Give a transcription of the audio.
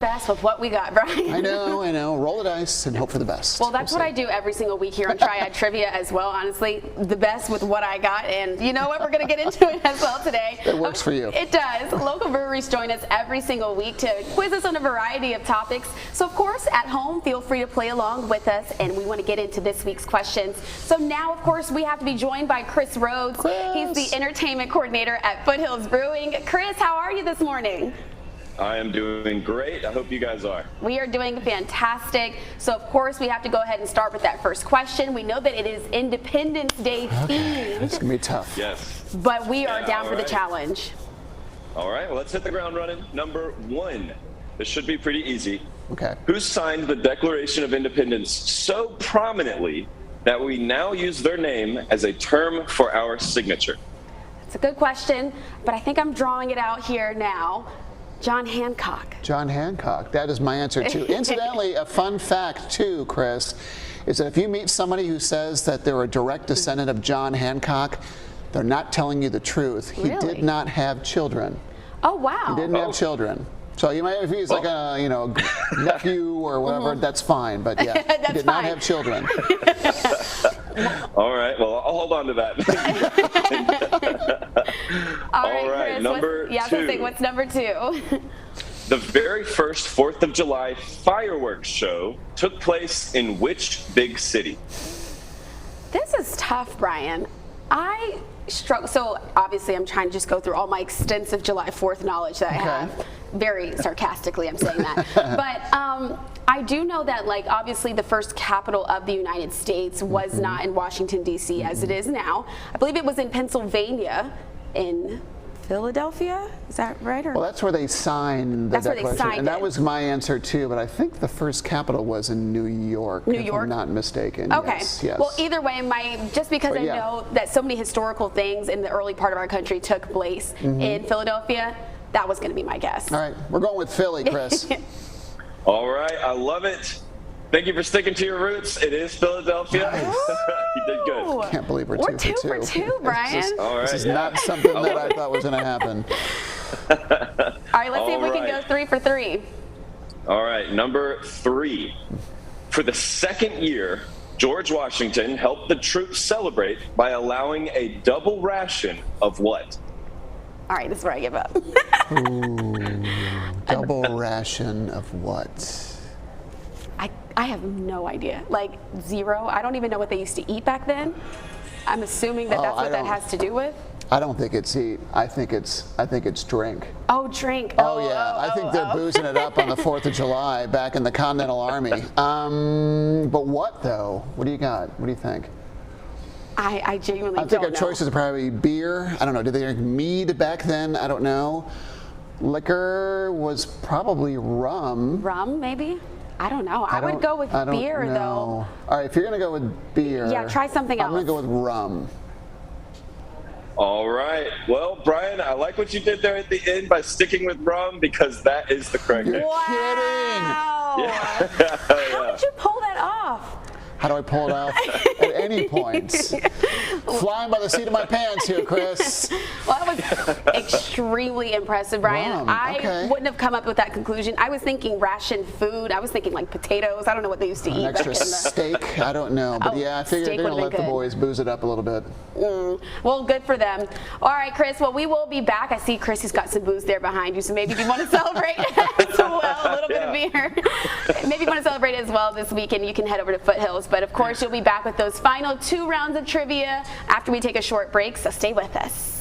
Best with what we got, Brian. I know. Roll the dice and hope for the best. Well, that's what I do every single week here on Triad Trivia as well, honestly. The best with what I got, and you know what? We're going to get into it as well today. It works for you. It does. Local breweries join us every single week to quiz us on a variety of topics. So, of course, at home, feel free to play along with us, and we want to get into this week's questions. So now, of course, we have to be joined by Chris Rhodes. He's the entertainment coordinator at Foothills Brewing. Chris, how are you this morning? I am doing great. I hope you guys are. We are doing fantastic. So, of course, we have to go ahead and start with that first question. We know that it is Independence Day themed. It's going to be tough. Yes. But we are down for the challenge. All right. Well, let's hit the ground running. Number one. This should be pretty easy. Okay. Who signed the Declaration of Independence so prominently that we now use their name as a term for our signature? It's a good question, but I think I'm drawing it out here now. John Hancock. John Hancock. That is my answer, too. Incidentally, a fun fact, too, Chris, is that if you meet somebody who says that they're a direct descendant of John Hancock, they're not telling you the truth. He did not have children. Oh, wow. He didn't have children. So you might, if he's like a, nephew or whatever, that's fine. But yeah, he did not have children. All right. Well, I'll hold on to that. All right, Chris, number two. What's number two? The very first 4th of July fireworks show took place in which big city? This is tough, Brian. I struggle. So obviously I'm trying to just go through all my extensive July 4th knowledge that I have. Very sarcastically, I'm saying that. But I do know that, obviously the first capital of the United States was not in Washington, D.C. as it is now. I believe it was in Pennsylvania, in Philadelphia. Is that right? Or? Well, that's where they signed the Declaration. And that was my answer, too. But I think the first capital was in New York, if I'm not mistaken. Okay. Yes. Well, either way, just because I know that so many historical things in the early part of our country took place in Philadelphia, that was going to be my guess. All right. We're going with Philly, Chris. All right. I love it. Thank you for sticking to your roots. It is Philadelphia. Nice. You did good. I can't believe we're two for two, Brian. This is not something that I thought was going to happen. All right, let's see if we can go 3 for 3. All right, number 3. For the second year, George Washington helped the troops celebrate by allowing a double ration of what? All right, this is where I give up. Ooh, double ration of what? I have no idea. Zero. I don't even know what they used to eat back then. I'm assuming that that's what that has to do with. I don't think it's eat. I think it's drink. Oh, drink. Oh yeah. I think they're boozing it up on the 4th of July back in the Continental Army. But what though? What do you got? What do you think? I genuinely don't know. I think our choices are probably beer. I don't know. Did they drink mead back then? I don't know. Liquor was probably rum. Rum, maybe? I don't know. I would go with beer, though. All right, if you're going to go with beer, try something else. I'm going to go with rum. All right. Well, Brian, I like what you did there at the end by sticking with rum because that is the correct answer. You're kidding. How did you pull that off? How do I pull it off? At any point. Flying by the seat of my pants here, Chris. Well, that was extremely impressive, Brian. I wouldn't have come up with that conclusion. I was thinking ration food. I was thinking potatoes. I don't know what they used to eat. An extra steak. I don't know. But I figured they're going to let the boys booze it up a little bit. Well, good for them. All right, Chris. Well, we will be back. I see Chris has got some booze there behind you, so maybe if you want to celebrate as well, a little bit of beer. Maybe you want to celebrate as well this weekend, you can head over to Foothills. But of course, you'll be back with those final 2 rounds of trivia after we take a short break, so stay with us.